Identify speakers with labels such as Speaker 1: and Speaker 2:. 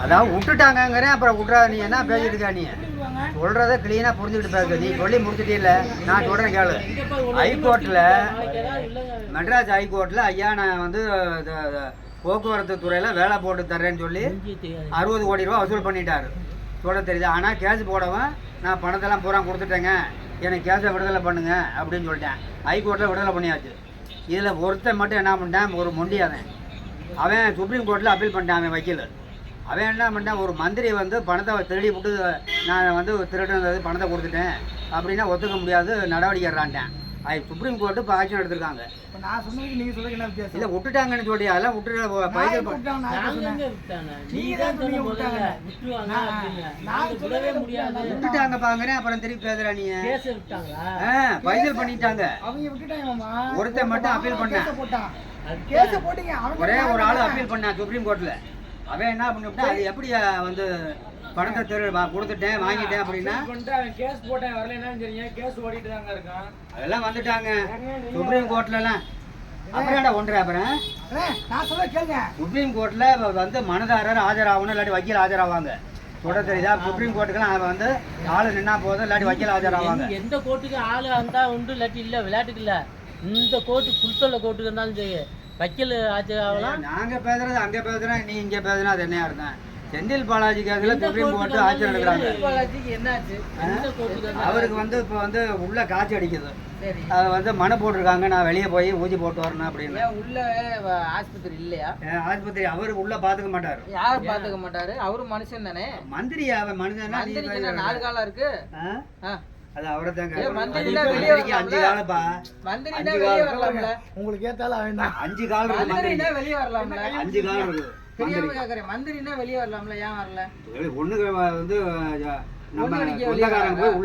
Speaker 1: அதான் விட்டுட்டாங்கங்கிறேன். அப்புறம் விட்றாத நீ என்ன பேசிட்டு இருக்கா? நீ சொல்றத கிளீனா புரிஞ்சுக்கிட்டு பேச. நீ சொல்லி முடிச்சுட்டே இல்லை, நான் சொல்றேன் கேளு. ஹைகோர்ட்டில், மெட்ராஸ் ஹைகோர்ட்டில் ஐயா நான் வந்து போக்குவரத்து துறையில் வேலை போட்டு தர்றேன்னு சொல்லி 60 கோடி ரூபா வசூல் பண்ணிட்டாரு. சொல்ல தெரியுது. ஆனால் கேஸ் போடவும் நான் பணத்தெல்லாம் பூரா கொடுத்துட்டேங்க, எனக்கு கேஸை விடுதலை பண்ணுங்க அப்படின்னு சொல்லிட்டேன். ஹைகோர்ட்டில் விடுதலை பண்ணியாச்சு. இதில் ஒருத்தன் மட்டும் என்ன பண்ணிட்டான், ஒரு மொண்டியாதன், அவன் சுப்ரீம் கோர்ட்டில் அப்பீல் பண்ணிட்டான். அவன் வக்கீல் அவன் என்ன பண்ணிட்டான், ஒரு மந்திரி வந்து பணத்தை திருடி விட்டு நான் வந்து திருடுனது பணத்தை கொடுத்துட்டேன் அப்படின்னா ஒத்துக்க முடியாது, நடவடிக்கை எடுறான்ட்டேன். அது சுப்ரீம் கோர்ட்டு இப்போ ஆக்ஷன் எடுத்திருக்காங்க.
Speaker 2: நான் சொன்னதுக்கு நீங்க சொல்லுங்க என்ன வித்தியாசம்?
Speaker 1: இல்லை விட்டுட்டாங்கன்னு சொல்லி அதெல்லாம் விட்டுட்டாங்க. பாக்குறேன். அப்புறம் திருப்பி பேசுறா நீ. பைசல் பண்ணிட்டாங்க. ஒருத்தன் மட்டும் அப்பீல் பண்ணான். ஒரே ஒரு ஆளு அப்பீல் பண்ணான் சுப்ரீம் கோர்ட்ல. அவன் என்ன பண்ணிவிட்டா, அது எப்படி வந்து பணத்தை கொடுத்துட்டேன் வாங்கிட்டேன் அப்படின்னா
Speaker 2: கேஸ் போட்டேன் வரலன்னா சரிங்க, கேஸ் ஓடிட்டு தாங்க இருக்கான்.
Speaker 1: அதெல்லாம் வந்துட்டாங்க சுப்ரீம் கோர்ட்லலாம். அப்புறம் ஒன்றரை அப்புறம்
Speaker 2: நான் சொல்ல கேளுங்க.
Speaker 1: சுப்ரீம் கோர்ட்ல வந்து மனுதாரர் ஆஜராகணும், இல்லாட்டி வக்கீல் ஆஜராவாங்க. சொல்ல தெரியுதா? சுப்ரீம் கோர்ட்டுக்கெல்லாம் வந்து ஆளு நின்னா போதும், இல்லாட்டி வக்கீல் ஆஜராவாங்க.
Speaker 3: எந்த கோர்ட்டுக்கு ஆளு இருந்தா உண்டு, இல்லாட்டி இல்ல. விளையாட்டுக்கு இல்ல, இந்த கோர்ட்டு புல்தொல்ல கோர்ட்டுக்கு இருந்தாலும் சரி வக்கீல் ஆஜராகலாம்.
Speaker 1: நாங்க பேசுறது அங்க பேசுறேன், நீ இங்க பேசுனா அது என்ன அர்த்தம்? செந்தில் பாலாஜி கேஸ்ல சுப்ரீம் கோர்ட் ஆட்சி நடக்கிறாங்க. அவருக்கு வந்து இப்போ வந்து உள்ள காய்ச்சி அடிக்குது. அதை வந்து மனு போட்டிருக்காங்க, நான் வெளியே போய் ஊசி போட்டு வரணும் அப்படின்னு.
Speaker 3: உள்ள ஆஸ்பத்திரி இல்லையா?
Speaker 1: ஆஸ்பத்திரி அவருக்கு உள்ள பாத்துக்க மாட்டாரு.
Speaker 3: யாரும் பாத்துக்க மாட்டாரு, அவரு மனுஷன் தானே.
Speaker 1: மந்திரி அவன் மனுஷன்.
Speaker 3: 4 காலம் இருக்கு.
Speaker 1: அது அவரை தாங்க.
Speaker 3: 5 காலம்
Speaker 2: உங்களுக்கு ஏத்தாலும் வேண்டாம்.
Speaker 1: 5 காலம் இருக்கு.
Speaker 3: வெளியே வரலாம்ல.
Speaker 1: 5 காலம் இருக்கு.
Speaker 3: தெரியாம கேக்குறேன், மந்திரினா வெளியே வரலாம்ல, ஏன் வரல?
Speaker 1: ஒண்ணுக்கு வந்து நம்ம சொந்தக்காரங்க போய்